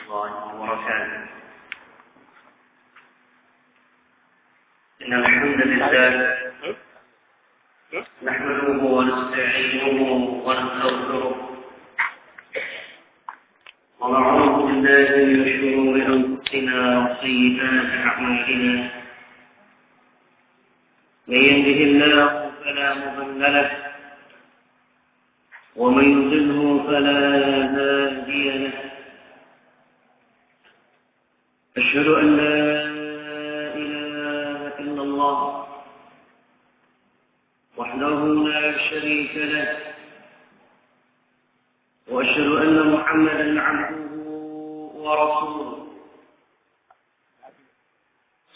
الله وبركاته. إن الحمد لله نحمده ونستعينه ونستغفره ونعوذ بالله من شرور أنفسنا وسيئات أعمالنا. من يهده الله فلا مضل له ومن يضلل فلا هادي له. أشهد أن لا إله إلا الله وحده لا شريك له، وأشهد أن محمدا عبده ورسوله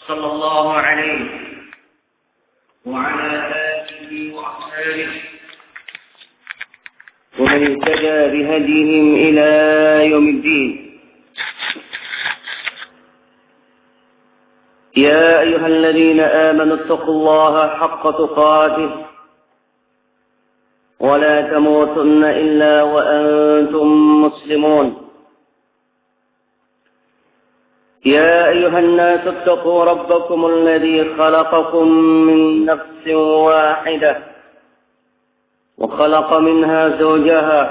صلى الله عليه وعلى آله وأصحابه ومن اهتدى بهديهم إلى يوم الدين. يا أيها الذين آمنوا اتقوا الله حق تقاته ولا تموتن إلا وأنتم مسلمون. يا أيها الناس اتقوا ربكم الذي خلقكم من نفس واحدة وخلق منها زوجها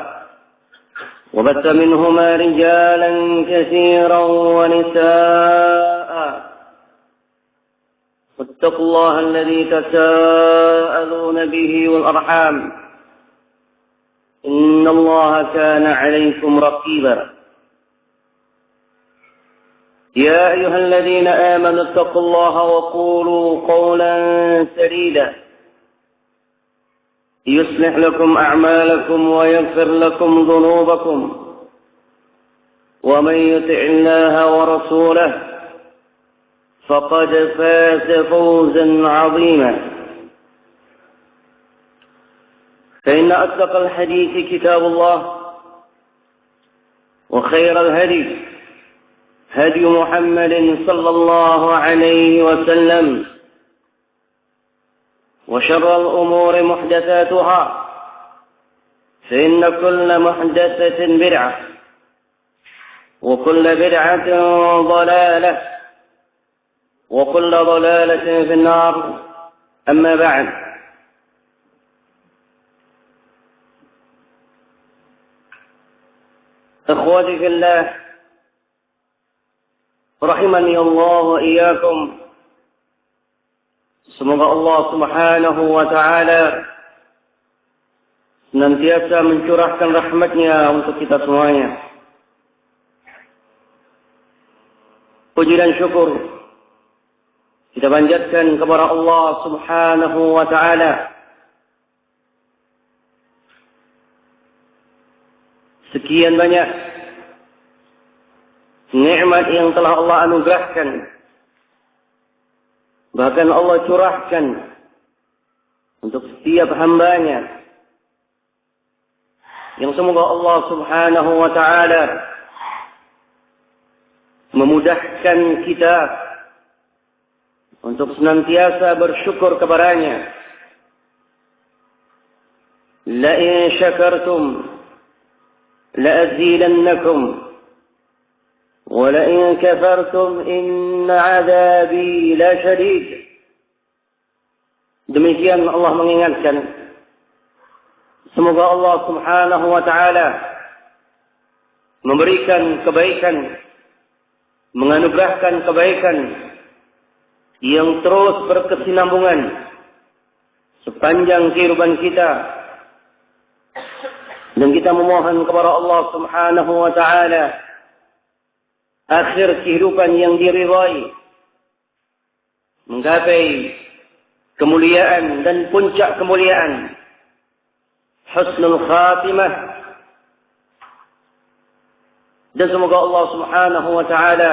وبث منهما رجالا كثيرا ونساء، واتقوا الله الذي تساءلون به والأرحام إن الله كان عليكم رقيبا. يا أيها الذين آمنوا اتقوا الله وقولوا قولا سديدا يصلح لكم أعمالكم ويغفر لكم ذنوبكم، ومن يطع الله ورسوله فقد فاز فوزا عظيما. فإن أصدق الحديث كتاب الله، وخير الهدي هدي محمد صلى الله عليه وسلم، وشر الأمور محدثاتها، فإن كل محدثة بدعة وكل بدعة ضلالة وكل ضلالة في النار. أما بعد، إخوتي في الله rahimani Allah wa iyyakum. Semoga Allah Subhanahu wa taala senantiasa mencurahkan rahmat-Nya untuk kita semuanya. Puji dan syukur kita panjatkan kepada Allah Subhanahu wa taala. Sekian banyak nikmat yang telah Allah anugerahkan, bahkan Allah curahkan untuk setiap hamba-Nya, yang semoga Allah Subhanahu wa taala memudahkan kita untuk senantiasa bersyukur kepada-Nya. La in syakartum la azidannakum وَلَئِنْ كَفَرْتُمْ إِنَّ عَذَابِي لَشَدِيدٌ. Demikian Allah mengingatkan. Semoga Allah Subhanahu wa taala memberikan kebaikan, menganugerahkan kebaikan yang terus berkesinambungan sepanjang kehidupan kita, dan kita memohon kepada Allah Subhanahu wa taala akhir kehidupan yang diridhai, menggapai kemuliaan dan puncak kemuliaan, husnul khatimah. Dan semoga Allah Subhanahu wa taala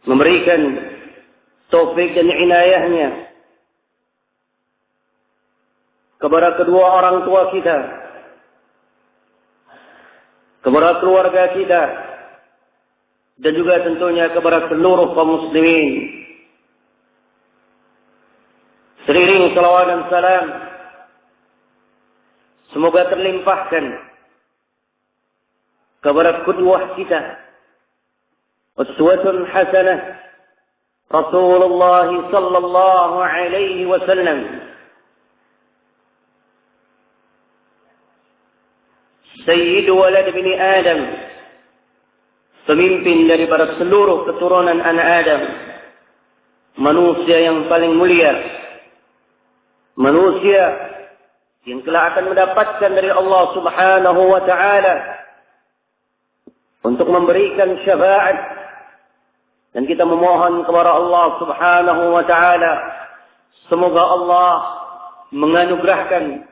memberikan taufik dan inayahnya kepada kedua orang tua kita, kepada keluarga kita, dan juga tentunya kepada seluruh kaum muslimin. Seiring salawat dan salam semoga terlimpahkan kepada qudwah kita, أسوة حسنة رسول الله صلى الله عليه وسلم سيد ولد بني Adam, pemimpin daripada seluruh keturunan anak Adam, manusia yang paling mulia, manusia yang telah akan mendapatkan dari Allah Subhanahu wa taala untuk memberikan syafaat. Dan kita memohon kepada Allah Subhanahu wa taala semoga Allah menganugerahkan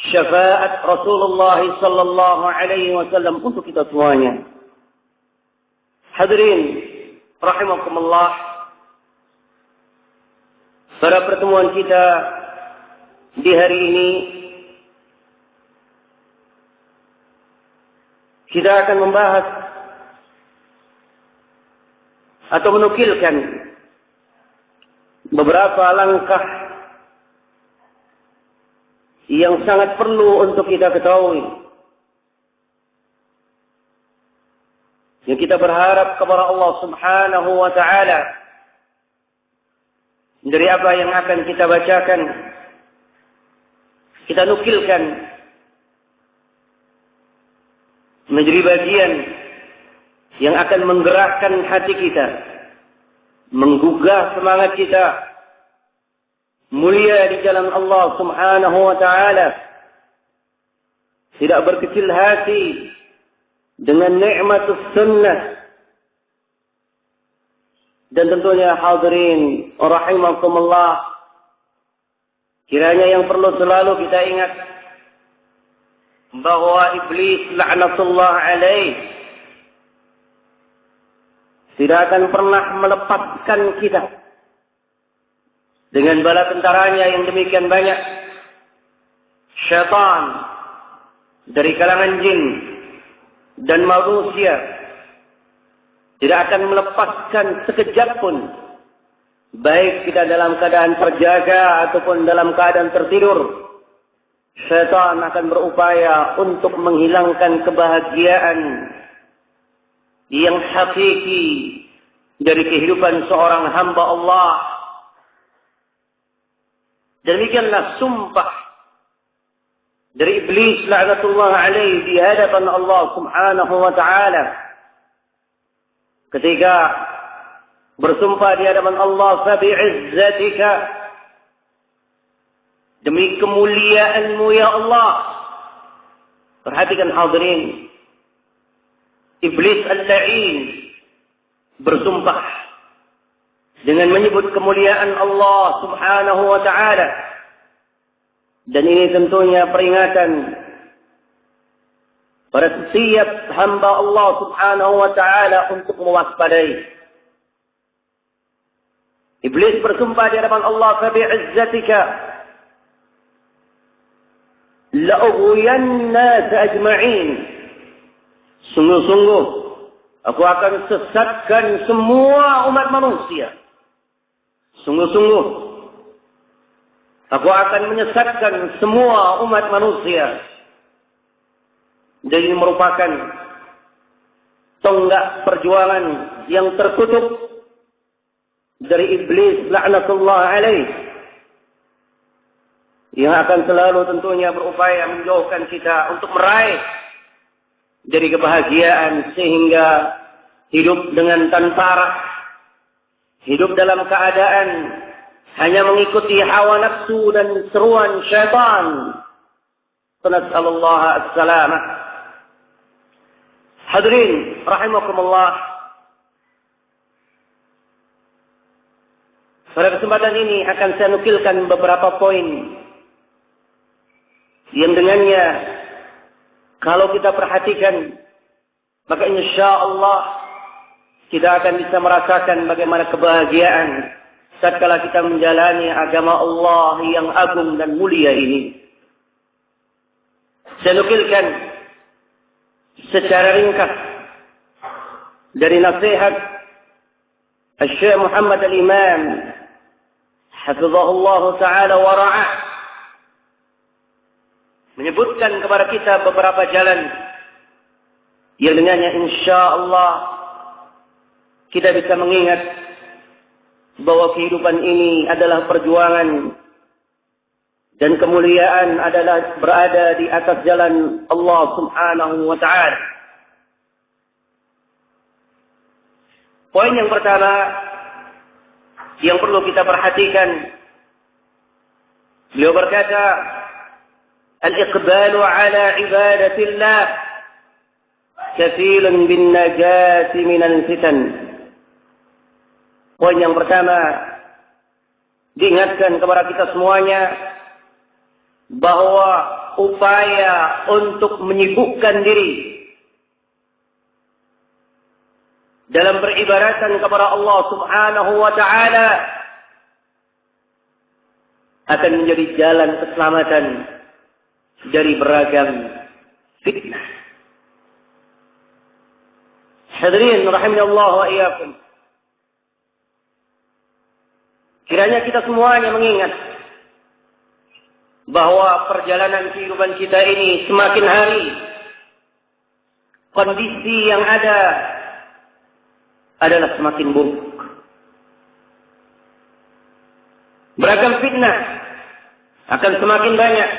syafaat Rasulullah sallallahu alaihi wasallam untuk kita semuanya. Hadirin rahimakumullah, pada pertemuan kita di hari ini kita akan membahas atau menukilkan beberapa langkah yang sangat perlu untuk kita ketahui. Yang kita berharap kepada Allah Subhanahu wa taala dari apa yang akan kita bacakan, kita nukilkan menjadi bagian yang akan menggerakkan hati kita, menggugah semangat kita mulia di jalan Allah Subhanahu wa taala, tidak berkecil hati dengan nikmat sunnah. Dan tentunya hadirin rahimakumullah, kiranya yang perlu selalu kita ingat bahwa iblis laknatullah alaih tidak akan pernah melepaskan kita dengan bala tentaranya yang demikian banyak. Syaitan dari kalangan jin dan manusia tidak akan melepaskan sekejap pun, baik kita dalam keadaan terjaga ataupun dalam keadaan tertidur. Syaitan akan berupaya untuk menghilangkan kebahagiaan yang hakiki dari kehidupan seorang hamba Allah. Demikianlah sumpah dari iblis laknatullah alaih di hadapan Allah Subhanahu wa taala ketika bersumpah di hadapan Allah, fa bi'izzatika, demi kemuliaanmu ya Allah. Perhatikan hadirin, iblis al-la'in bersumpah dengan menyebut kemuliaan Allah Subhanahu wa taala. Dan ini tentunya peringatan pada setiap hamba Allah Subhanahu wa taala untuk mewaspadai. Iblis bersumpah di hadapan Allah, fa bi'izzatika la'ughwiyanna nas ajma'in, sungguh-sungguh aku akan sesatkan semua umat manusia. Sungguh-sungguh aku akan menyesatkan semua umat manusia. Jadi merupakan tonggak perjuangan yang terkutuk dari iblis laknatullah alaih, yang akan selalu tentunya berupaya menjauhkan kita untuk meraih dari kebahagiaan, sehingga hidup dengan tentara, hidup dalam keadaan hanya mengikuti hawa nafsu dan seruan syaitan. Nas'alullah as-salamah. Hadirin rahimakumullah, pada kesempatan ini akan saya nukilkan beberapa poin yang dengannya kalau kita perhatikan, maka insyaallah kita akan bisa merasakan bagaimana kebahagiaan tatkala kita menjalani agama Allah yang agung dan mulia ini. Saya nukilkan secara ringkas dari nasihat Syekh Muhammad Al-Imam hafizahullah taala wa ra'ah, menyebutkan kepada kita beberapa jalan yang dengannya insyaallah kita bisa mengingat bahwa kehidupan ini adalah perjuangan dan kemuliaan adalah berada di atas jalan Allah Subhanahu wa ta'ala. Poin yang pertama yang perlu kita perhatikan, beliau berkata, al-iqbalu ala ibadatillah kafilun bin najati minal fitan. Poin yang pertama, diingatkan kepada kita semuanya bahwa upaya untuk menyibukkan diri dalam beribadatan kepada Allah Subhanahu wa ta'ala akan menjadi jalan keselamatan dari beragam fitnah. Hadirin rahimanallah wa iyyakum. Kiranya kita semuanya mengingat bahwa perjalanan kehidupan kita ini semakin hari kondisi yang ada adalah semakin buruk. Beragam fitnah akan semakin banyak.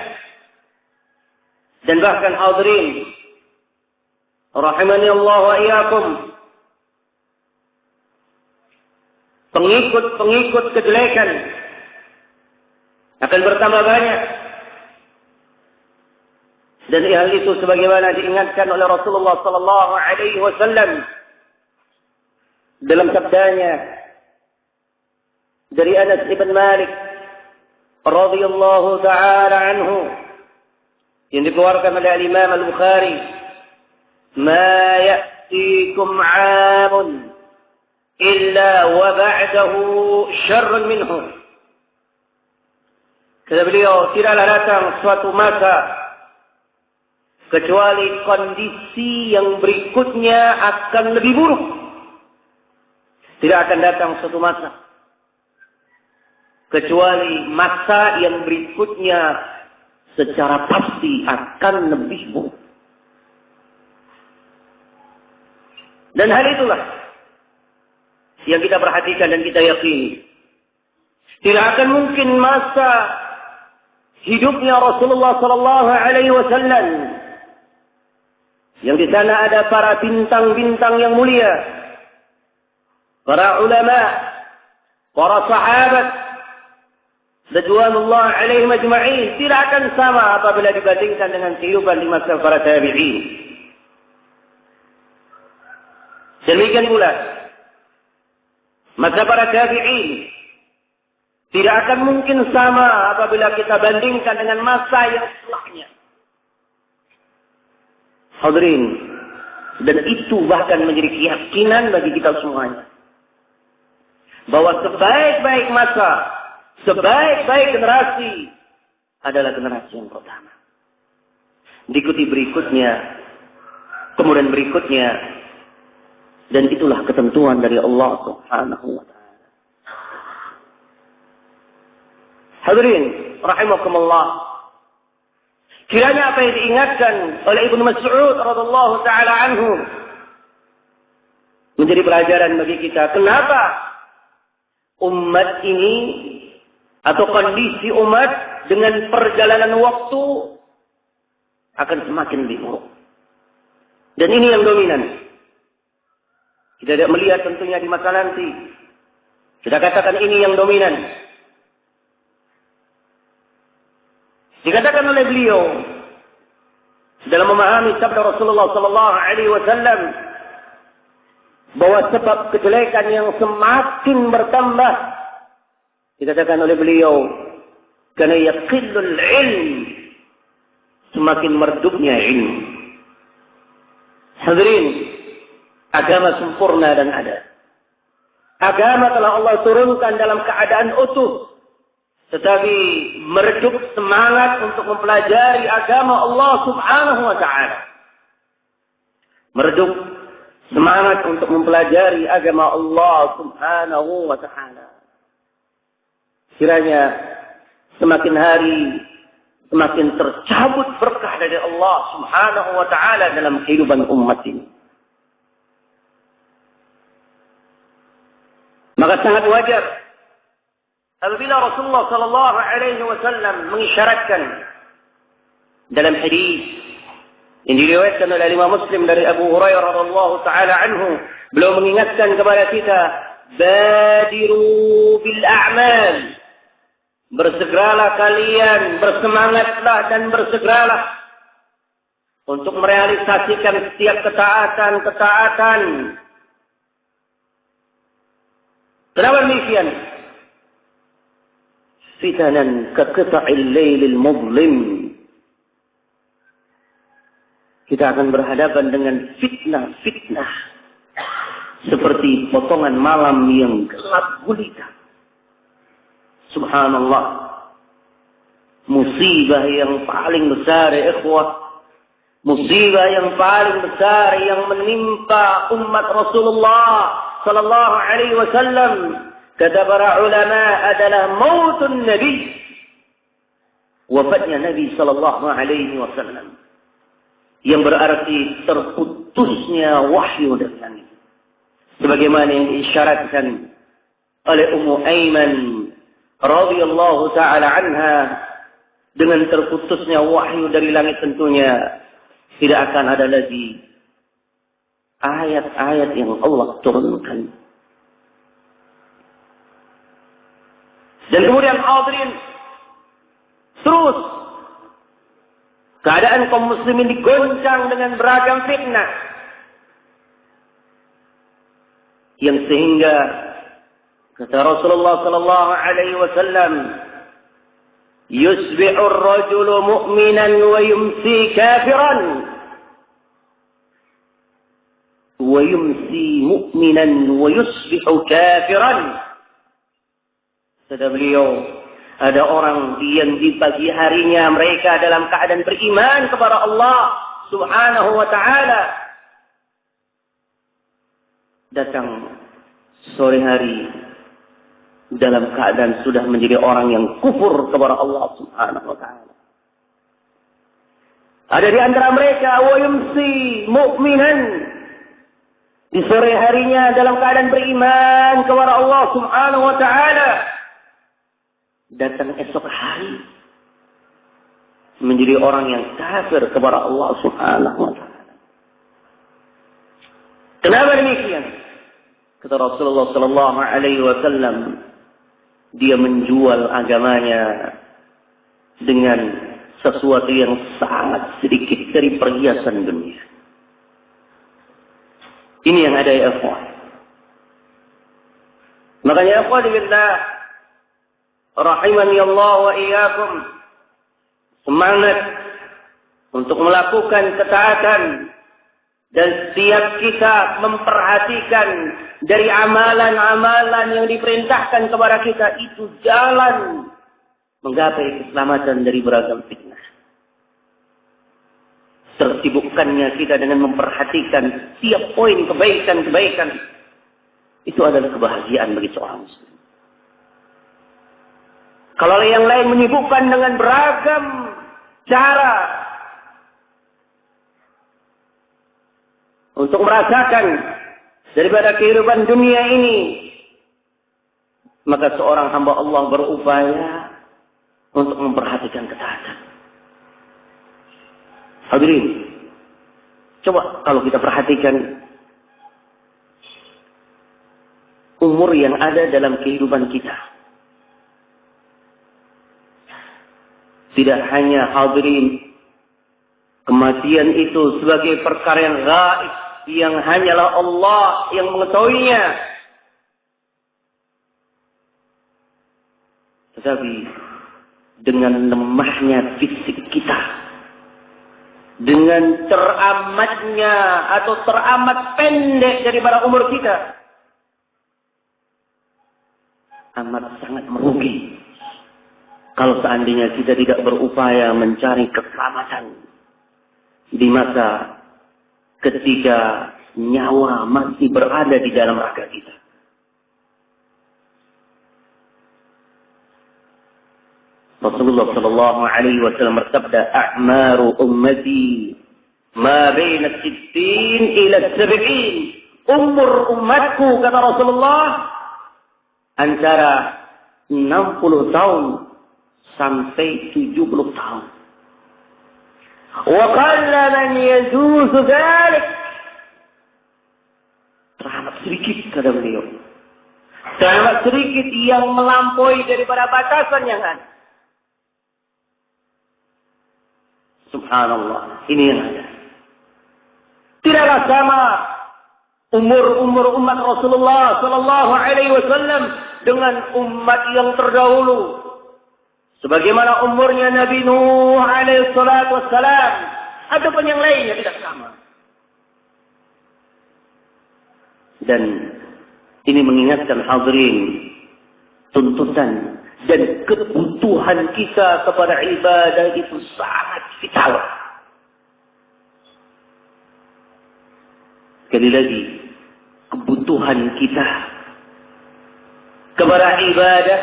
Dan bahkan hadirin rahimani Allah wa iyyakum, pengikut-pengikut kejelekan akan bertambah banyak. Dan hal itu sebagaimana diingatkan oleh Rasulullah sallallahu alaihi wasallam dalam sabdanya dari Anas ibn Malik radhiyallahu taala anhu yang dikeluarkan oleh Imam Al-Bukhari, "Ma ya'tikum 'amun illa wa ba'dahu syarrun minhu." Kata beliau, tidaklah datang suatu masa kecuali kondisi yang berikutnya akan lebih buruk. Tidak akan datang suatu masa kecuali masa yang berikutnya secara pasti akan lebih buruk. Dan hal itulah yang kita perhatikan dan kita yakini. Tidak akan mungkin masa hidupnya Rasulullah sallallahu alaihi wasallam yang di sana ada para bintang-bintang yang mulia, para ulama, para sahabat radhiyallahu alaihim ajma'in, tidak akan sama apabila dibandingkan dengan kehidupan di masa para tabi'in. Demikian pula masa para tabi'in tidak akan mungkin sama apabila kita bandingkan dengan masa yang setelahnya. Hadirin, dan itu bahkan menjadi keyakinan bagi kita semuanya bahwa sebaik-baik masa, sebaik-baik generasi adalah generasi yang pertama. Diikuti berikutnya, kemudian berikutnya, dan itulah ketentuan dari Allah Subhanahu wa ta'ala. Hadirin rahimakumullah, kiranya apa yang diingatkan oleh Ibnu Mas'ud radhiyallahu taala anhu menjadi pelajaran bagi kita. Kenapa umat ini atau kondisi umat dengan perjalanan waktu akan semakin lebih buruk. Dan ini yang dominan. Kita tidak melihat tentunya di masa nanti. Kita katakan ini yang dominan. Dikatakan oleh beliau dalam memahami sabda Rasulullah sallallahu alaihi wasallam bahwa sebab kejelekan yang semakin bertambah, dikatakan oleh beliau, karena yaqillul ilm, semakin meredupnya ilmu. Hadirin, agama sempurna dan ada. Agama telah Allah turunkan dalam keadaan utuh, tetapi meredup semangat untuk mempelajari agama Allah Subhanahu wa ta'ala. Meredup semangat untuk mempelajari agama Allah Subhanahu wa ta'ala. Kiranya semakin hari semakin tercabut berkah dari Allah Subhanahu wa ta'ala dalam kehidupan umat ini. Maka sangat wajar apabila Rasulullah sallallahu alaihi wasallam mengisyaratkan dalam hadis yang diriwayatkan oleh Imam Muslim dari Abu Hurairah radhiyallahu taala anhu, beliau mengingatkan kepada kita, badiru bil a'mal, bersegeralah kalian, bersemangatlah dan bersegeralah untuk merealisasikan setiap ketaatan. Kenapa demikian? Fitanan kaqita'il lailil mudlim. Kita akan berhadapan dengan fitnah seperti potongan malam yang gelap gulita. Subhanallah. Musibah yang paling besar, ya ikhwah. Musibah yang paling besar yang menimpa umat Rasulullah sallallahu alaihi wasallam, kata para ulama, adalah mautun Nabi. Wafatnya Nabi sallallahu alaihi wasallam. Yang berarti terputusnya wahyu dari langit. Sebagaimana yang diisyaratkan oleh Ummu Aiman radhiyallahu taala anha, dengan terputusnya wahyu dari langit tentunya tidak akan ada lagi ayat-ayat yang Allah turunkan. Dan kemudian hadirin, terus keadaan kaum muslimin digoncang dengan beragam fitnah, yang sehingga kata Rasulullah sallallahu alaihi wasallam, yusbihu ar-rajulu mu'minan wa yumsi kafiran wa yumsi mu'minan wa yusbihu kafiran. Kata beliau, ada orang yang di pagi harinya mereka dalam keadaan beriman kepada Allah Subhanahu wa ta'ala. Datang sore hari dalam keadaan sudah menjadi orang yang kufur kepada Allah Subhanahu wa ta'ala. Ada di antara mereka wa yumsi mu'minan, di sore harinya dalam keadaan beriman kepada Allah Subhanahu wa ta'ala. Datang esok hari menjadi orang yang kafir kepada Allah Subhanahu wa ta'ala. Kenapa demikian? Kata Rasulullah sallallahu alaihi wasallam, dia menjual agamanya dengan sesuatu yang sangat sedikit dari perhiasan dunia. Ini yang ada, ya ikhwah. Makanya ikhwah billah rahimani Allah wa iyyakum, semangat untuk melakukan ketaatan, dan setiap kita memperhatikan dari amalan-amalan yang diperintahkan kepada kita itu jalan menggapai keselamatan dari beragam fitnah. Tersibukkannya kita dengan memperhatikan setiap poin kebaikan-kebaikan, itu adalah kebahagiaan bagi seorang muslim. Kalau yang lain menyibukkan dengan beragam cara untuk merasakan daripada kehidupan dunia ini, maka seorang hamba Allah berupaya untuk memperhatikan ketaatan. Hadirin, coba kalau kita perhatikan umur yang ada dalam kehidupan kita. Tidak hanya hadirin, kematian itu sebagai perkara yang gaib, yang hanyalah Allah yang mengetahuinya. Tetapi dengan lemahnya fisik kita, dengan teramatnya atau teramat pendek daripada umur kita, amat sangat merugi kalau seandainya kita tidak berupaya mencari keselamatan di masa ketika nyawa masih berada di dalam raga kita. Rasulullah sallallahu alaihi wasallam bersabda, "A'maru ummati ma baina 60 ila 70." Umur umatku, kata Rasulullah, antara 60 tahun sampai 70 tahun. Wa qalla man yajuzu dzalik. Teramat sedikit kata beliau. Teramat sedikit yang melampaui daripada batasan yang ada. Subhanallah, ini yang ada. Tidaklah sama umur umat Rasulullah sallallahu alaihi wasallam dengan umat yang terdahulu. Sebagaimana umurnya Nabi Nuh alaihi salatu wassalam ataupun yang lainnya tidak sama. Dan ini mengingatkan hadirin tuntutan dan kebutuhan kita kepada ibadah itu sangat vital. Sekali lagi, kebutuhan kita kepada ibadah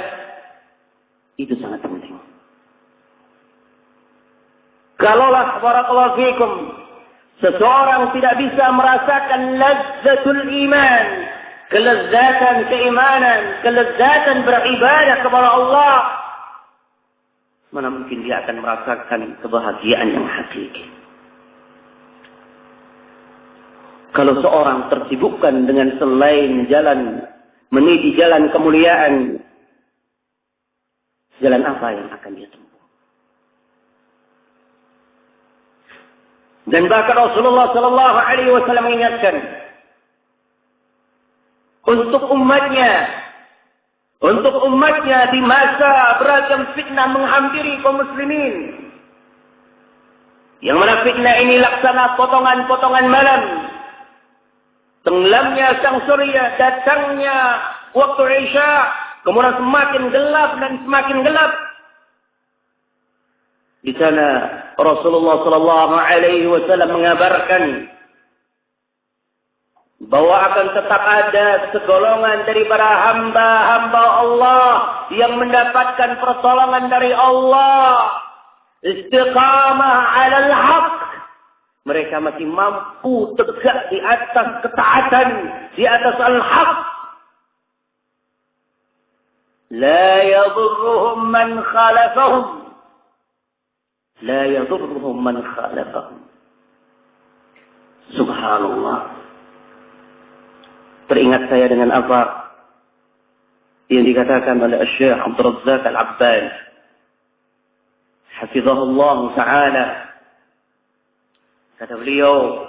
itu sangat penting. Kalaulah barakallahu fikum seseorang tidak bisa merasakan lazzatul iman, kelezatan keimanan, kelezatan beribadah kepada Allah, mana mungkin dia akan merasakan kebahagiaan yang hakiki. Kalau seorang tersibukkan dengan selain jalan meniti jalan kemuliaan, jalan apa yang akan dia tempuh? Dan bahkan Rasulullah sallallahu alaihi wasallam mengingatkan untuk umatnya di masa beragam fitnah menghampiri kaum muslimin. Yang mana fitnah ini laksana potongan-potongan malam. Tenggelamnya sang surya, datangnya waktu Isya, kemudian semakin gelap dan semakin gelap. Di sana Rasulullah sallallahu alaihi wasallam mengabarkan bahwa akan tetap ada segolongan daripada hamba-hamba Allah yang mendapatkan pertolongan dari Allah. Istiqamah 'alal haqq. Mereka masih mampu tegak di atas ketaatan, di atas al-haq. La yadurruhum man khalafahum. La yadurruhum man khalafahum. Subhanallah. Teringat saya dengan apa yang dikatakan oleh Syekh Abdul Razzaq Al-Abbad. Hafizahullah ta'ala. Kata beliau,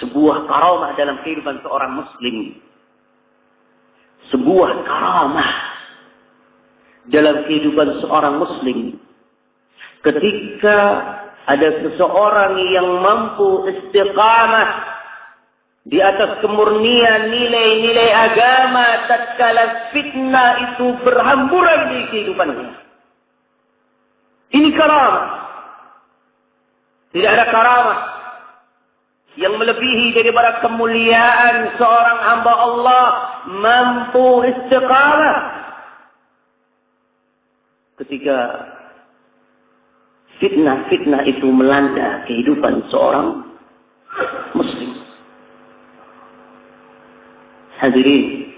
sebuah karamah dalam kehidupan seorang muslim. Sebuah karamah dalam kehidupan seorang muslim. Ketika ada seseorang yang mampu istiqamah di atas kemurnian nilai-nilai agama tatkala fitnah itu berhamburan di kehidupannya. Ini karamah. Tidak ada karamah yang melebihi daripada kemuliaan seorang hamba Allah mampu istiqamah ketika fitnah-fitnah itu melanda kehidupan seorang muslim. Hadirin,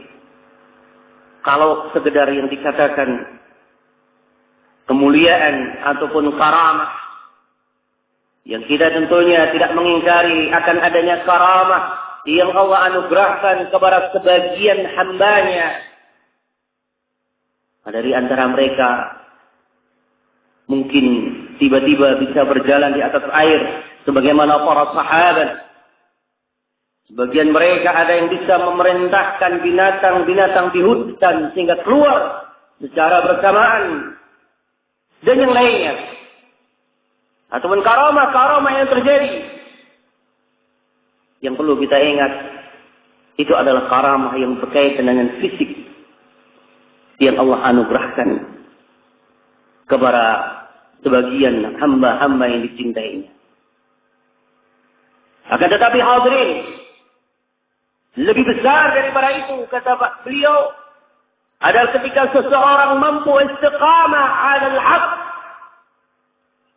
kalau sekedar yang dikatakan kemuliaan ataupun karamah, yang kita tentunya tidak mengingkari akan adanya karamah yang Allah anugerahkan kepada sebagian hambanya. Dari antara mereka mungkin tiba-tiba bisa berjalan di atas air sebagaimana para sahabat. Sebagian mereka ada yang bisa memerintahkan binatang-binatang di hutan sehingga keluar secara bersamaan. Dan yang lainnya. Ataupun karamah-karamah yang terjadi. Yang perlu kita ingat, itu adalah karamah yang berkaitan dengan fisik. Yang Allah anugerahkan kepada sebagian hamba-hamba yang dicintainya. Akan tetapi hadirin, lebih besar daripada itu, kata beliau, adalah ketika seseorang mampu istiqamah 'alal haqq.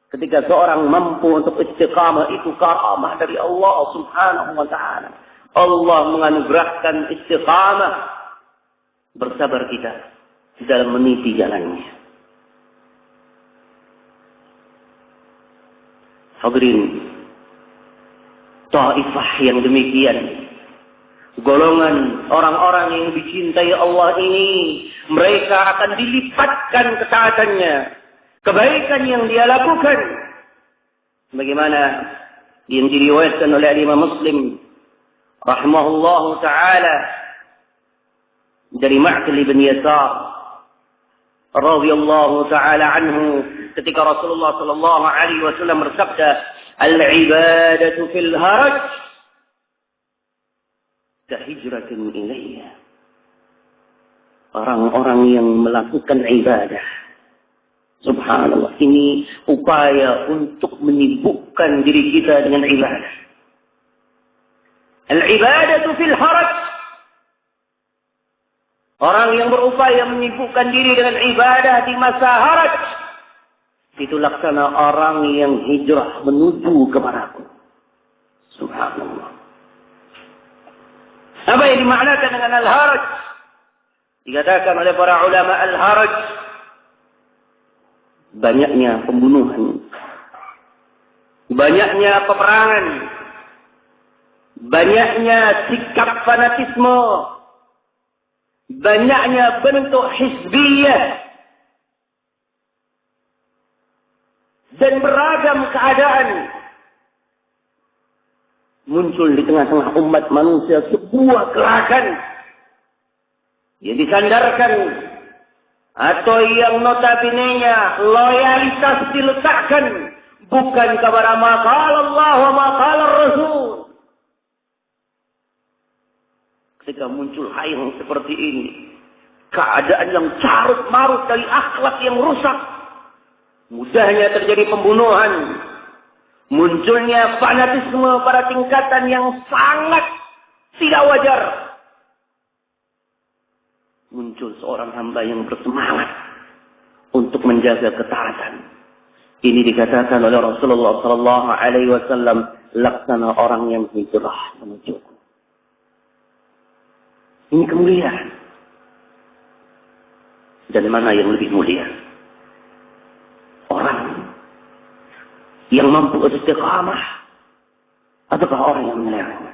Ketika seorang mampu untuk istiqamah, itu karamah dari Allah subhanahu wa ta'ala. Allah menganugerahkan istiqamah bersabar kita dalam meniti jalannya. Hadirin, taifah yang demikian, golongan orang-orang yang dicintai Allah ini, mereka akan dilipatkan ketaatannya, kebaikan yang dia lakukan. Bagaimana yang diriwayatkan oleh Imam Muslim rahimahullahu taala dari Ma'qil bin Yasar radhiyallahu taala anhu, ketika Rasulullah sallallahu alaihi wasallam bersabda, "Al-ibadatu fil haraj kahijratin ilayya." Orang-orang yang melakukan ibadah, subhanallah, ini upaya untuk menyibukkan diri kita dengan ibadah. Al-ibadatu fil haraj. Orang yang berupaya menyibukkan diri dengan ibadah di masa haraj, itu laksana orang yang hijrah menuju kepadaku. Subhanallah. Apa yang dimaknakan dengan al-haraj? Dikatakan oleh para ulama, al-haraj banyaknya pembunuhan, banyaknya peperangan, banyaknya sikap fanatisme, banyaknya bentuk hizbiyah, dan beragam keadaan muncul di tengah-tengah umat manusia, sebuah gerakan yang disandarkan atau yang notabene-nya loyalitas diletakkan bukan kepada maqala Allah wa maqala Rasul. Ketika muncul hal seperti ini, keadaan yang carut marut dari akhlak yang rusak, mudahnya terjadi pembunuhan, munculnya fanatisme pada tingkatan yang sangat tidak wajar. Muncul seorang hamba yang bersemangat untuk menjaga ketaatan. Ini dikatakan oleh Rasulullah sallallahu alaihi wasallam, laksana orang yang hijrah menujuku. Ini kemuliaan. Dan mana yang lebih mulia? Orang yang mampu istiqamah ataukah orang yang menyerang?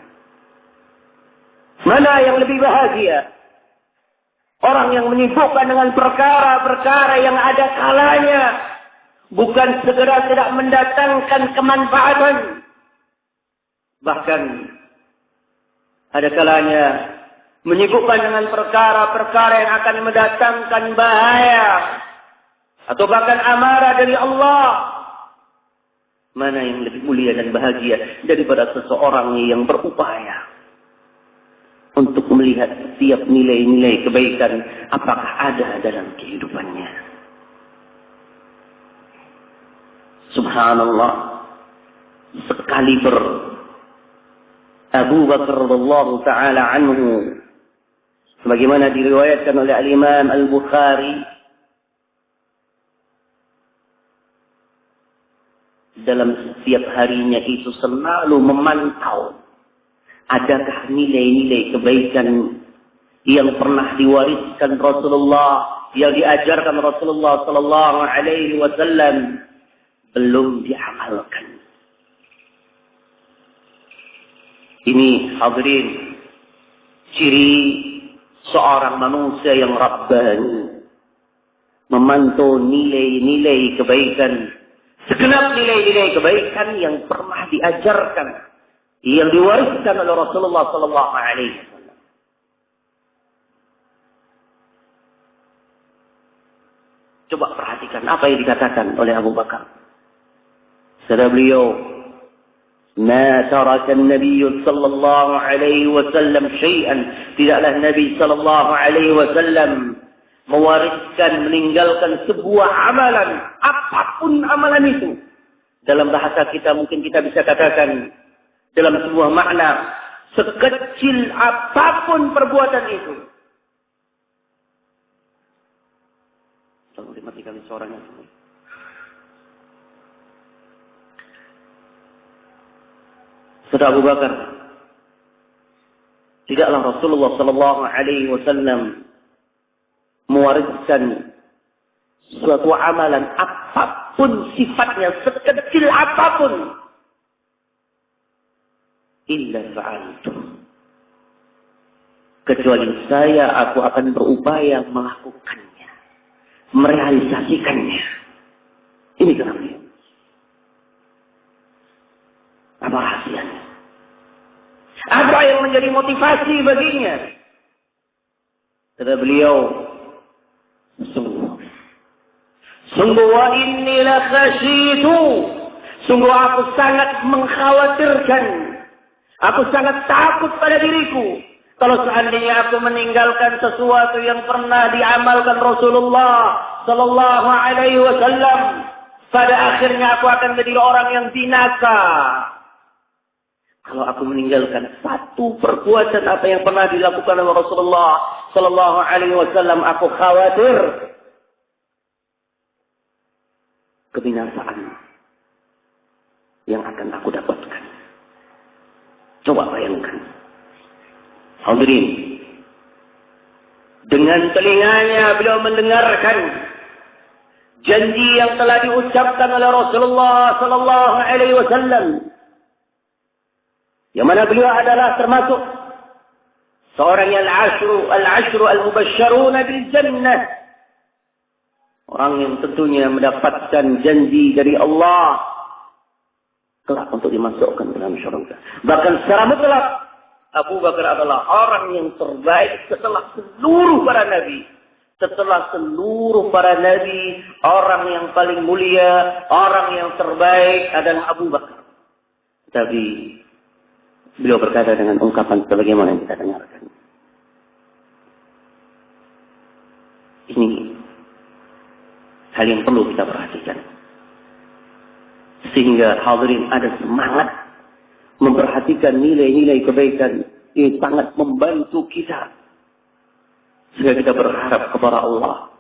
Mana yang lebih bahagia? Orang yang menyibukkan dengan perkara-perkara yang ada kalanya, bukan segera tidak mendatangkan kemanfaatan. Bahkan ada kalanya menyibukkan dengan perkara-perkara yang akan mendatangkan bahaya atau bahkan amarah dari Allah. Mana yang lebih mulia dan bahagia daripada seseorang yang berupaya untuk melihat setiap nilai-nilai kebaikan apakah ada dalam kehidupannya. Subhanallah. Sekali Abu Bakar radhiyallahu taala anhu, sebagaimana diriwayatkan oleh Al-Imam Al-Bukhari, dalam setiap harinya itu selalu memantau adakah nilai-nilai kebaikan yang pernah diwariskan Rasulullah, yang diajarkan Rasulullah sallallahu alaihi wasallam belum diamalkan. Ini hadirin ciri seorang manusia yang rabbani, memantau nilai-nilai kebaikan, segenap nilai-nilai kebaikan yang pernah diajarkan, yang diwariskan oleh Rasulullah sallallahu alaihi wasallam. Coba perhatikan apa yang dikatakan oleh Abu Bakar. Kata beliau, "Ma taraka an-nabiy sallallahu alaihi wasallam syai'an." Tidaklah Nabi sallallahu alaihi wasallam mewariskan, meninggalkan sebuah amalan, apapun amalan itu. Dalam bahasa kita mungkin kita bisa katakan dalam sebuah makna, sekecil apapun perbuatan itu. Tolong dimatikan suaranya. Kata Abu Bakar, tidaklah Rasulullah sallallahu alaihi wasallam mewariskan suatu amalan apapun sifatnya, sekecil apapun, illa fa'altu, kecuali aku akan berupaya melakukannya, merealisasikannya. Ini kenapa? Apa rahasianya? Apa yang menjadi motivasi baginya? Kata beliau, sungguh wa inni la khasyitu, sungguh aku sangat mengkhawatirkan, aku sangat takut pada diriku kalau seandainya aku meninggalkan sesuatu yang pernah diamalkan Rasulullah sallallahu alaihi wasallam, pada akhirnya aku akan menjadi orang yang binasa. Kalau aku meninggalkan satu perbuatan apa yang pernah dilakukan oleh Rasulullah sallallahu alaihi wasallam, aku khawatir kebinasaan yang akan aku dapatkan. Coba bayangkan. Hadirin, dengan telinganya beliau mendengarkan janji yang telah diucapkan oleh Rasulullah sallallahu alaihi wasallam, yang mana beliau adalah termasuk seorang yang al-ashru al-mubasysyaruna bil jannah, orang yang tentunya mendapatkan janji dari Allah kelak untuk dimasukkan dalam syurga. Bahkan secara mutlak Abu Bakar adalah orang yang terbaik setelah seluruh para nabi. Setelah seluruh para nabi, orang yang paling mulia, orang yang terbaik adalah Abu Bakar. Tapi beliau berkata dengan ungkapan sebagaimana yang kita dengarkan. Ini hal yang perlu kita perhatikan. Sehingga hadirin ada semangat memperhatikan nilai-nilai kebaikan. Ini sangat membantu kita. Sehingga kita berharap kepada Allah.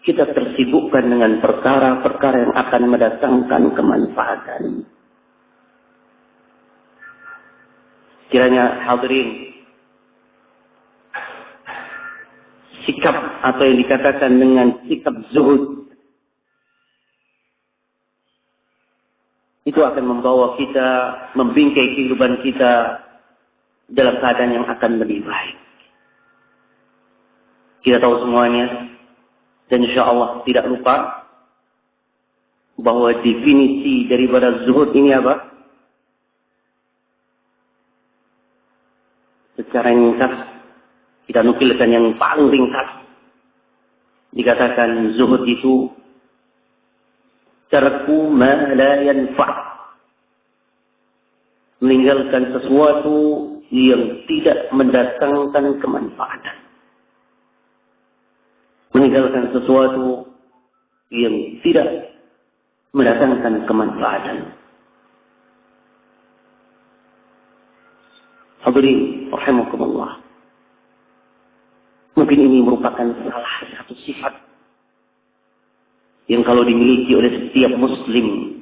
Kita tersibukkan dengan perkara-perkara yang akan mendatangkan kemanfaatan. Kiranya hadirin, sikap atau yang dikatakan dengan sikap zuhud itu akan membawa kita, membingkai kehidupan kita dalam keadaan yang akan lebih baik. Kita tahu semuanya, dan insya Allah tidak lupa bahwa definisi daripada zuhud ini apa? Secara ringkas, kita nukilkan yang paling ringkas. Dikatakan zuhud itu tarku ma la yanfa', meninggalkan sesuatu yang tidak mendatangkan kemanfaatan, meninggalkan sesuatu yang tidak mendatangkan kemanfaatan. Hadirin rahimakumullah, mungkin ini merupakan salah satu sifat yang kalau dimiliki oleh setiap muslim,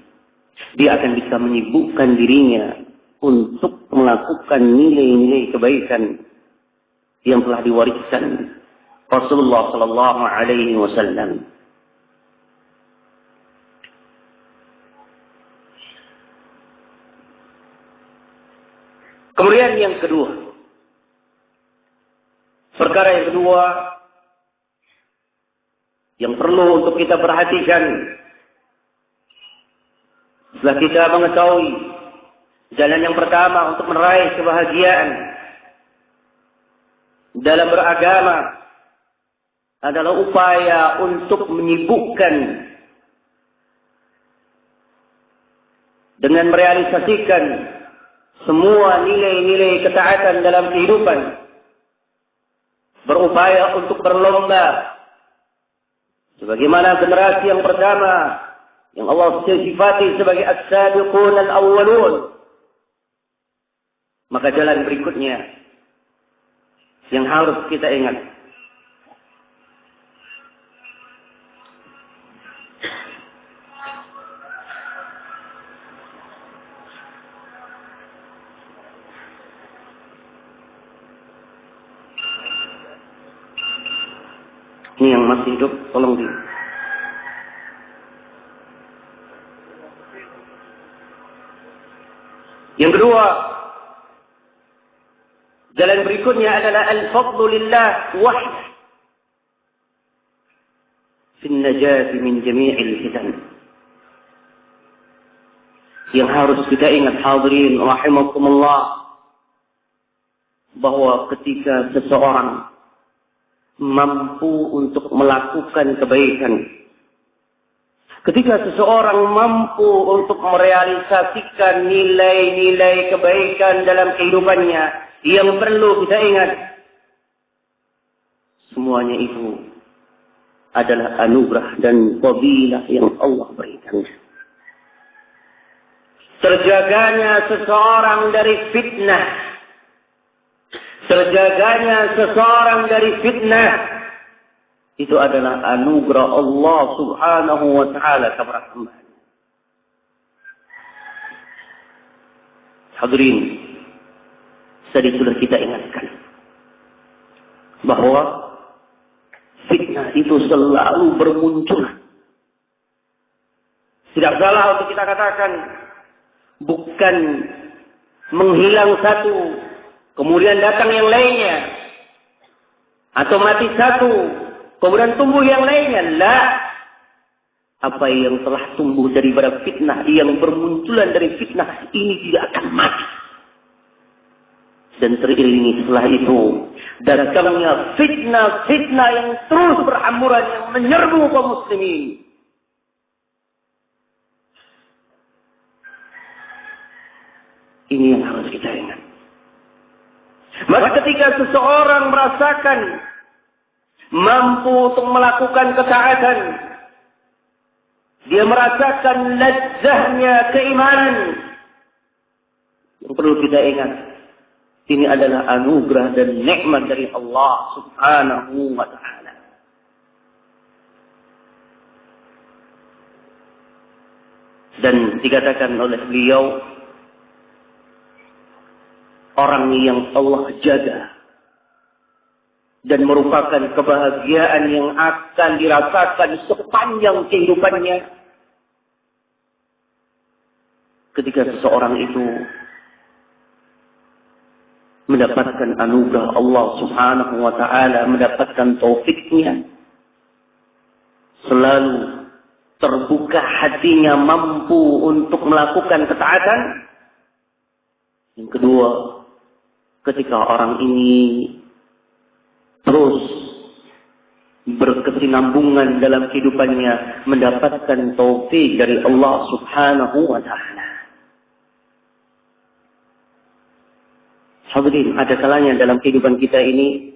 dia akan bisa menyibukkan dirinya untuk melakukan nilai-nilai kebaikan yang telah diwariskan Rasulullah sallallahu alaihi wasallam. Kemudian yang kedua, perkara yang kedua yang perlu untuk kita perhatikan setelah kita mengetahui jalan yang pertama untuk meraih kebahagiaan dalam beragama adalah upaya untuk menyibukkan dengan merealisasikan semua nilai-nilai ketaatan dalam kehidupan, berupaya untuk berlomba sebagaimana generasi yang pertama yang Allah sifati sebagai as-sabiqun al-awwalun. Maka jalan berikutnya yang harus kita ingat, Ini yang masih hidup, tolong di. Yang kedua, jalan berikutnya adalah al-fadlu lillah wahdah fi an-najati min jami'il fitan. Yang harus kita ingat hadirin rahimakumullah, bahwa ketika seseorang mampu untuk melakukan kebaikan, ketika seseorang mampu untuk merealisasikan nilai-nilai kebaikan dalam kehidupannya, yang perlu kita ingat, semuanya itu adalah anugerah dan fadilah yang Allah berikan. Terjaganya seseorang dari fitnah, terjaganya seseorang dari fitnah, itu adalah anugerah Allah subhanahu wa ta'ala kepada hamba. Hadirin, tadi sudah kita ingatkan bahwa fitnah itu selalu bermunculan. Tidak salah untuk kita katakan, bukan menghilang satu, kemudian datang yang lainnya, atau mati satu, kemudian tumbuh yang lainnya. La, apa yang telah tumbuh daripada fitnah, yang bermunculan dari fitnah ini tidak akan mati. Dan teriringi setelah itu datangnya fitnah-fitnah yang terus berhamburan, yang menyerbu kaum muslimin. Ini yang harus kita ingat. Maka ketika seseorang merasakan mampu untuk melakukan ketaatan, dia merasakan lezahnya keimanan, yang perlu kita ingat, ini adalah anugerah dan nikmat dari Allah subhanahu wa ta'ala. Dan dikatakan oleh beliau, orang yang Allah jaga dan merupakan kebahagiaan yang akan dirasakan sepanjang kehidupannya, ketika seseorang itu mendapatkan anugerah Allah subhanahu wa ta'ala, mendapatkan taufiknya, selalu terbuka hatinya, mampu untuk melakukan ketaatan. Yang kedua, ketika orang ini terus berkesinambungan dalam kehidupannya, mendapatkan taufik dari Allah subhanahu wa ta'ala. Hadirin, ada kalanya dalam kehidupan kita ini,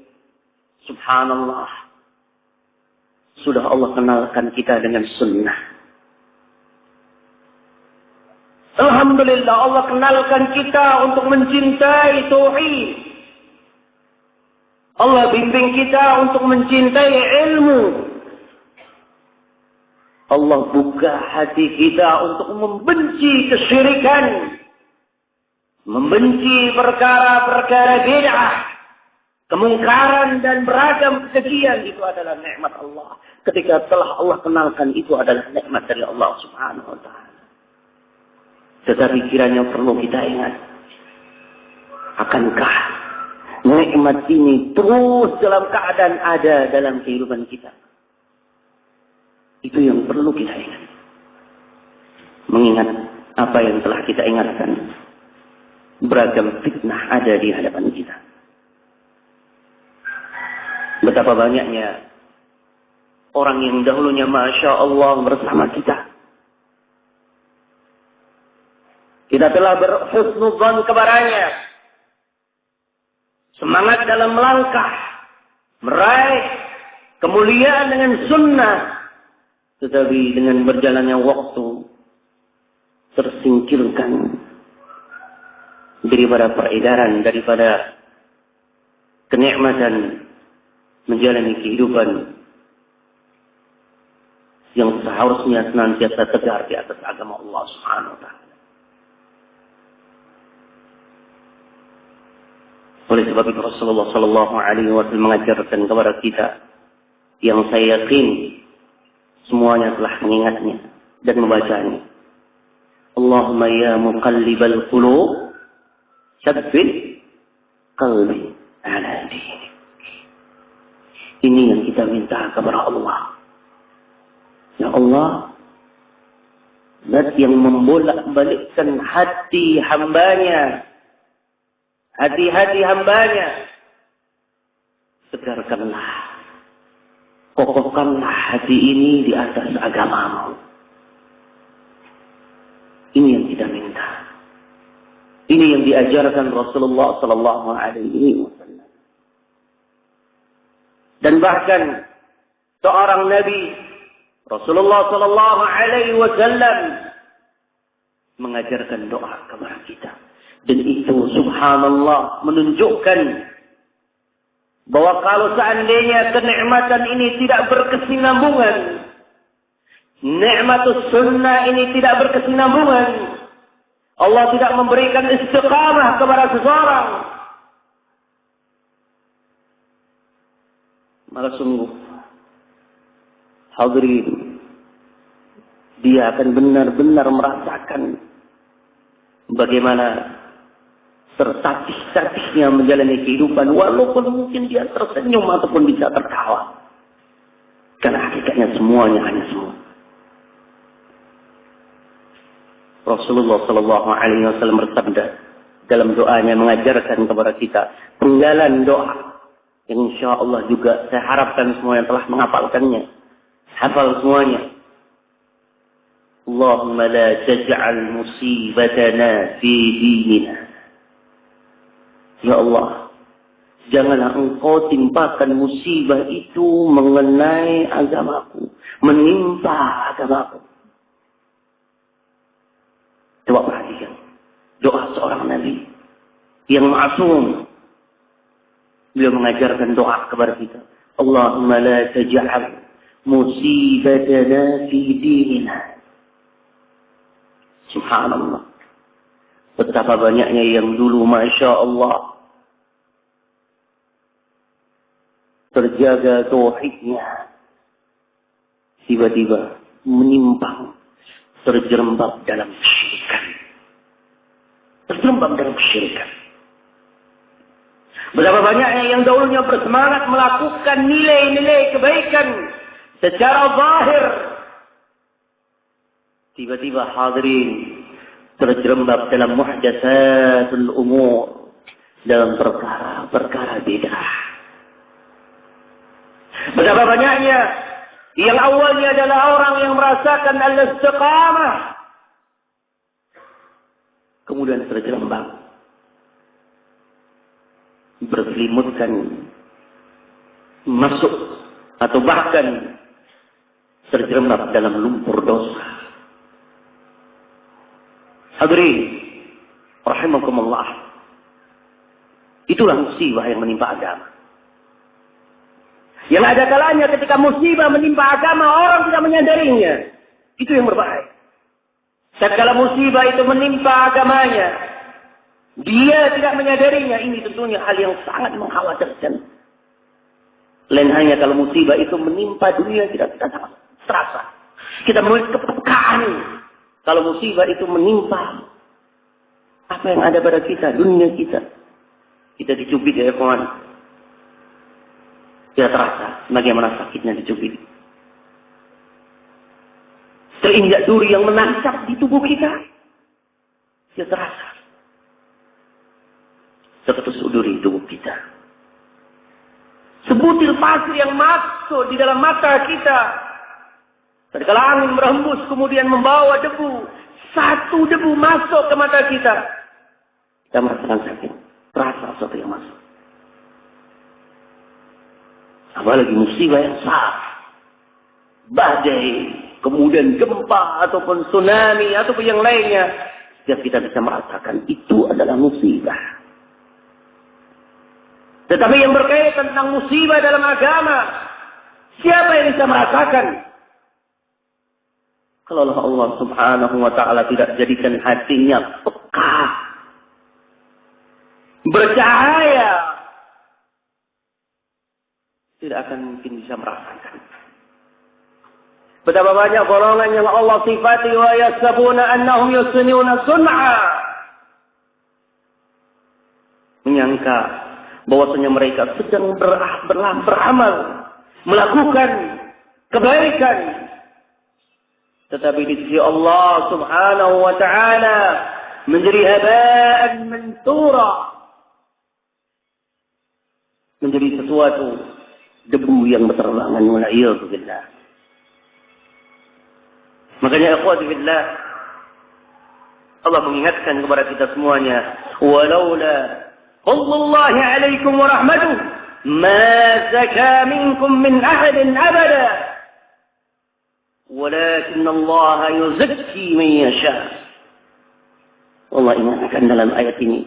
subhanallah, sudah Allah kenalkan kita dengan sunnah. Alhamdulillah, Allah kenalkan kita untuk mencintai tauhid. Allah bimbing kita untuk mencintai ilmu. Allah buka hati kita untuk membenci kesyirikan, membenci perkara-perkara bid'ah, kemungkaran dan beragam kekejian. Itu adalah nikmat Allah. Ketika telah Allah kenalkan, itu adalah nikmat dari Allah subhanahu wa ta'ala. Tetapi kiranya perlu kita ingat, akankah nikmat ini terus dalam keadaan ada dalam kehidupan kita? Itu yang perlu kita ingat. Mengingat apa yang telah kita ingatkan, beragam fitnah ada di hadapan kita. Betapa banyaknya orang yang dahulunya Masya Allah bersama kita, kita telah berhusnudzon kepadanya, semangat dalam melangkah, meraih kemuliaan dengan sunnah, tetapi dengan berjalannya waktu tersingkirkan daripada peredaran, daripada kenikmatan menjalani kehidupan yang seharusnya senantiasa tegar di atas agama Allah subhanahu wa ta'ala. Oleh sebab itu Rasulullah sallallahu alaihi wasallam mengajarkan kepada kita yang saya yakin semuanya telah mengingatnya dan membacanya. Allahumma ya muqallibal qulub, tsabbit qalbi ala dinik. Ini yang kita minta kepada Allah. Ya Allah, Zat yang membolak-balikkan hati hambanya, hati-hati hambanya, segarkanlah, kokohkanlah hati ini di atas agamamu. Ini yang kita minta. Ini yang diajarkan Rasulullah Sallallahu Alaihi Wasallam. Dan bahkan seorang Nabi Rasulullah Sallallahu Alaihi Wasallam mengajarkan doa kepada kita. Dan itu subhanallah menunjukkan bahwa kalau seandainya kenikmatan ini tidak berkesinambungan, nikmatus sunnah ini tidak berkesinambungan, Allah tidak memberikan istiqamah kepada seseorang, maka sungguh hadirin, dia akan benar-benar merasakan bagaimana tertatih-tatihnya menjalani kehidupan, walaupun mungkin dia tersenyum ataupun bisa tertawa. Karena hakikatnya semuanya hanya semu. Rasulullah Sallallahu Alaihi Wasallam bersabda dalam doanya mengajarkan kepada kita penggalan doa yang insya Allah juga saya harapkan semua yang telah menghafalkannya hafal semuanya. Allahumma la taj'al musibatana fi dinina. Ya Allah, janganlah engkau timpakan musibah itu mengenai agamaku, menimpa agamaku. Coba perhatikan doa seorang Nabi yang ma'asum. Beliau mengajarkan doa kepada kita. Allahumma la taj'al musibatana fi dinina. Subhanallah. Betapa banyaknya yang dulu Masya Allah terjaga tauhidnya, tiba-tiba menyimpang, terjerembab dalam kesyirikan. Terjerembab dalam kesyirikan. Betapa banyaknya yang dahulunya bersemangat melakukan nilai-nilai kebaikan secara zahir, tiba-tiba hadirin terjerembab dalam muhdatsatul umur, dalam perkara-perkara bidah. Betapa banyaknya yang awalnya adalah orang yang merasakan al-istiqamah, kemudian terjerembab, berselimutkan, masuk atau bahkan terjerembab dalam lumpur dosa. Hadirin rahimakumullah, itulah musibah yang menimpa agama. Yang ada kalanya ketika musibah menimpa agama, orang tidak menyadarinya. Itu yang berbahaya. Setelah musibah itu menimpa agamanya, dia tidak menyadarinya. Ini tentunya hal yang sangat mengkhawatirkan. Lain hanya kalau musibah itu menimpa dunia, kita sangat terasa. Kita memiliki kepekaan. Kalau musibah itu menimpa apa yang ada pada kita, dunia kita, kita dicubit ya kawan. Kita terasa bagaimana sakitnya dicubit. Terinjak duri yang menancap di tubuh kita, kita terasa. Tertusuk duri di tubuh kita. Sebutir pasir yang masuk di dalam mata kita. Tatkala angin berhembus kemudian membawa debu, satu debu masuk ke mata kita, kita merasakan sakit, terasa sesuatu yang masuk. Apalagi musibah yang besar, badai, kemudian gempa ataupun tsunami ataupun yang lainnya, setiap kita bisa merasakan itu adalah musibah. Tetapi yang berkaitan tentang musibah dalam agama, siapa yang bisa merasakan? Kalau Allah Subhanahu wa ta'ala tidak jadikan hatinya peka, bercahaya, tidak akan mungkin bisa merasakan. Betapa banyak golongan yang Allah sifati wa yasabuna annahum yusniuna sun'a. Menyangka bahwasanya mereka sedang beramal, melakukan kebaikan. Tetapi di sisi Allah Subhanahu wa taala menjadi haba'an mansura. Menjadi sesuatu debu yang berterbangan, wal'iyadu billah. Makanya ikhwati billah, Allah mengingatkan kepada kita semuanya, walaula fadlullahi 'alaikum wa rahmatuh ma zaka minkum min ahadin abada walakin Allah yuzakki man yasha. Allah ingatkan dalam ayat ini,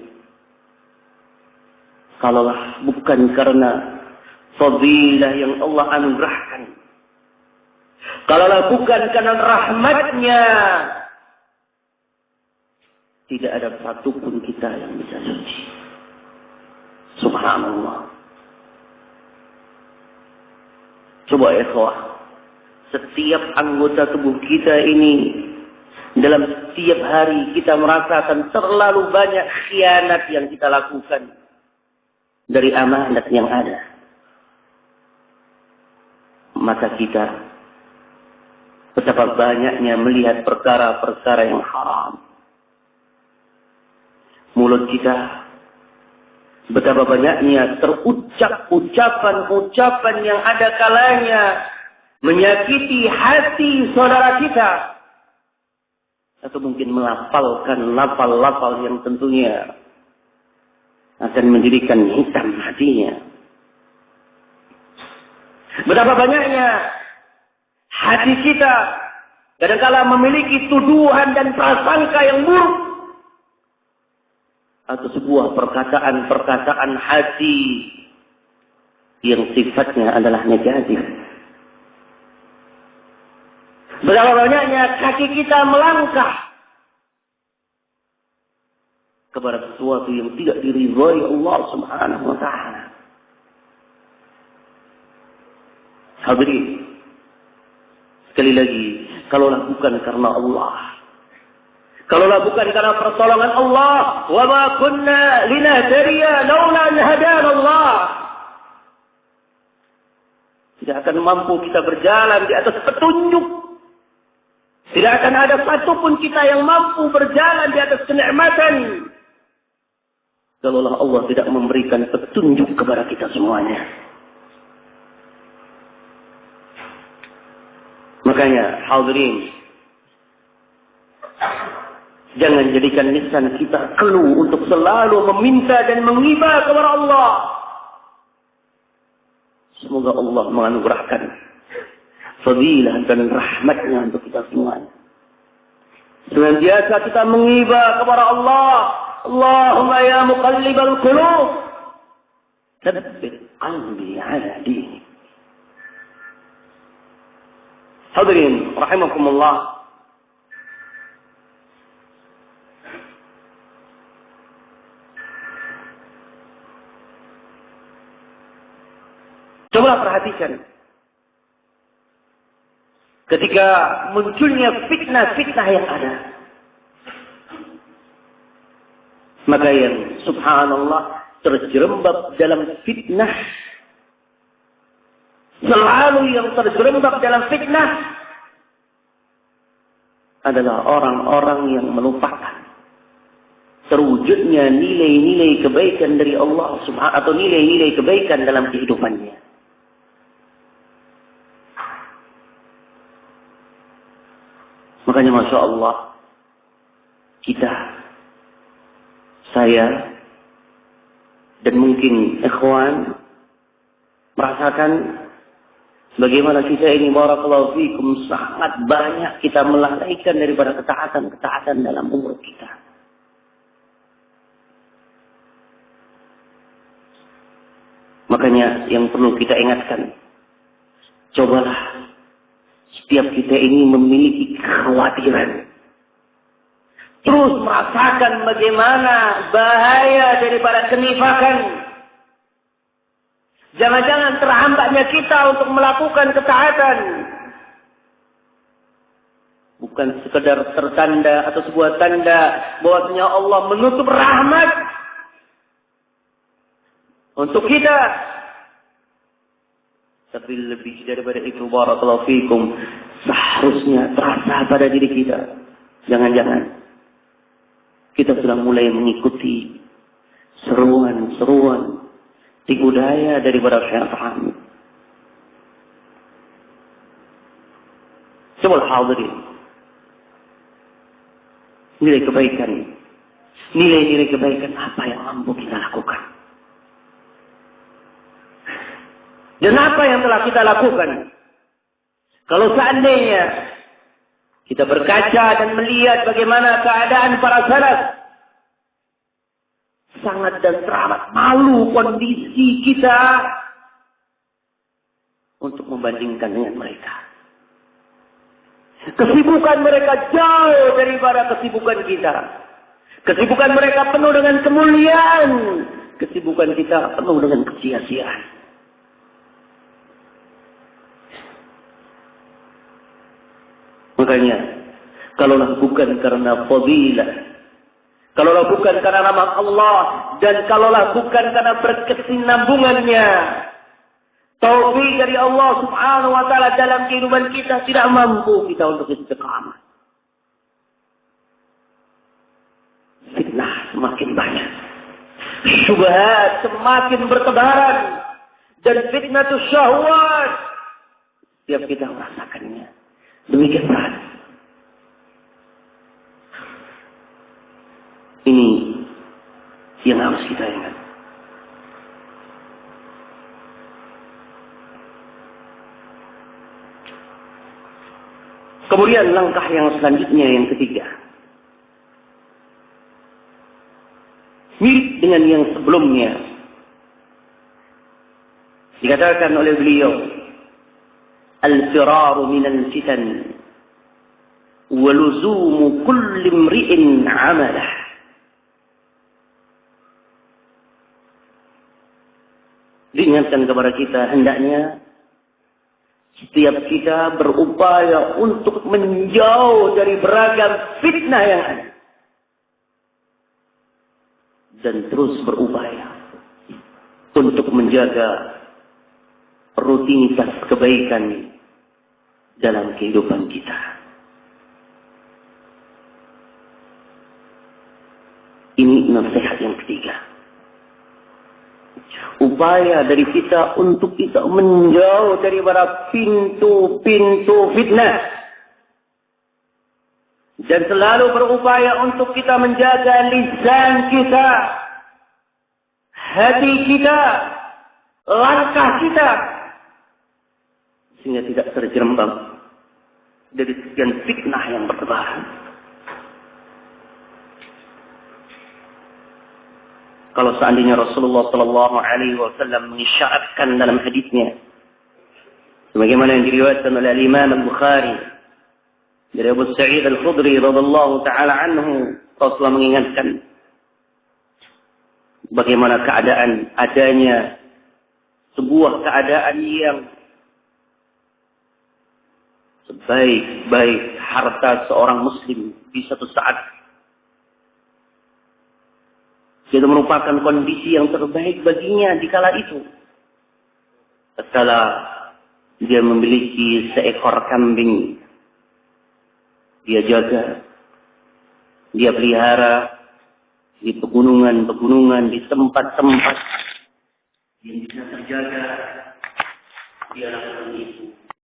kalaulah bukan karena fadilah yang Allah anugerahkan, kalaulah bukan karena rahmatnya, tidak ada satupun kita yang bisa suci. Subhanallah. Coba ikhwah, setiap anggota tubuh kita ini, dalam setiap hari kita merasakan terlalu banyak khianat yang kita lakukan dari amanat yang ada. Mata kita betapa banyaknya melihat perkara-perkara yang haram. Mulut kita betapa banyaknya terucap ucapan-ucapan yang ada kalanya menyakiti hati saudara kita, atau mungkin melafalkan lafal-lafal yang tentunya akan menjadikan hitam hatinya. Betapa banyaknya hati kita kadang-kala memiliki tuduhan dan prasangka yang buruk, atau sebuah perkataan-perkataan hati yang sifatnya adalah negatif. Betapa banyaknya kaki kita melangkah kepada sesuatu yang tidak diridhai Allah Subhanahu wa taala. Hadirin, sekali lagi, kalaulah bukan karena Allah, kalaulah bukan karena pertolongan Allah, wa ma kunna linahtadiya laula an hadana Allah, tidak akan mampu kita berjalan di atas petunjuk. Tidak akan ada satupun kita yang mampu berjalan di atas kenikmatan kalaulah Allah tidak memberikan petunjuk kepada kita semuanya. Makanya hadirin, jangan jadikan lisan kita keluh untuk selalu meminta dan menghibah kepada Allah. Semoga Allah menganugerahkan fadilah dan rahmatnya untuk kita semuanya. Dengan biasa kita menghibah kepada Allah, Allahumma ya muqallibal qulub, tsabbit qalbi ala dinik. Hadirin rahimakumullah, cobalah perhatikan ketika munculnya fitnah-fitnah yang ada, maka yang subhanallah terjerembab dalam fitnah, selalu yang terjerembab dalam fitnah adalah orang-orang yang melupakan terwujudnya nilai-nilai kebaikan dari Allah Subhanahu, atau nilai-nilai kebaikan dalam kehidupannya. Makanya Masya Allah, kita, saya, dan mungkin ikhwan merasakan bagaimana kita ini, barakallahu fikum, sangat banyak kita melalaikan daripada ketaatan-ketaatan dalam umur kita. Makanya yang perlu kita ingatkan, cobalah setiap kita ini memiliki kekhawatiran, terus merasakan bagaimana bahaya daripada kenifakan, Jangan-jangan terhambatnya kita untuk melakukan ketaatan. Bukan sekedar tertanda atau sebuah tanda bahwasanya Allah menutup rahmat untuk kita. Tapi lebih daripada itu, barakallahu fikum, seharusnya terasa pada diri kita. Jangan-jangan kita sudah mulai mengikuti seruan-seruan tipu daya daripada syaitan. Coba hadirin, nilai-nilai kebaikan apa yang mampu kita lakukan? Dan apa yang telah kita lakukan? Kalau seandainya kita berkaca dan melihat bagaimana keadaan para salaf, sangat dan teramat malu kondisi kita untuk membandingkan dengan mereka. Kesibukan mereka jauh daripada kesibukan kita. Kesibukan mereka penuh dengan kemuliaan. Kesibukan kita penuh dengan kesia-siaan. Makanya, kalaulah bukan karena fadilah, kalaulah bukan karena nama Allah, dan kalaulah bukan karena berkesinambungannya, taufik dari Allah Subhanahu wa taala dalam kehidupan kita, tidak mampu kita untuk istiqamah. Fitnah semakin banyak, syubhat semakin bertebaran, dan fitnatus syahwat setiap kita merasakannya. Demikian berat. Ini yang harus kita ingat. Kemudian langkah yang selanjutnya, yang ketiga, mirip dengan yang sebelumnya, dikatakan oleh beliau, al-firaru minal fitan wa luzumu kulli imri'in 'amalah. Diingatkan kepada kita, hendaknya setiap kita berupaya untuk menjauh dari beragam fitnah yang ada, dan terus berupaya untuk menjaga rutinitas kebaikan dalam kehidupan kita. Ini nasihat yang ketiga. Upaya dari kita untuk kita menjauh daripada pintu-pintu fitnah. Dan selalu berupaya untuk kita menjaga lisan kita, hati kita, langkah kita, sehingga tidak terjerembab dari sekian fitnah yang bertebaran. Kalau seandainya Rasulullah Sallallahu Alaihi Wasallam mengisyaratkan dalam hadisnya, sebagaimana yang diriwayatkan oleh Imam Al-Bukhari dari Abu Sa'id Al-Khudri radhiyallahu taala anhu, Rasulullah mengingatkan bagaimana keadaan adanya sebuah keadaan yang sebaik-baik harta seorang muslim di satu saat, itu merupakan kondisi yang terbaik baginya di kala itu. Tatkala dia memiliki seekor kambing, dia jaga, dia pelihara di pegunungan-pegunungan, di tempat-tempat yang bisa terjaga, dia lakukan itu.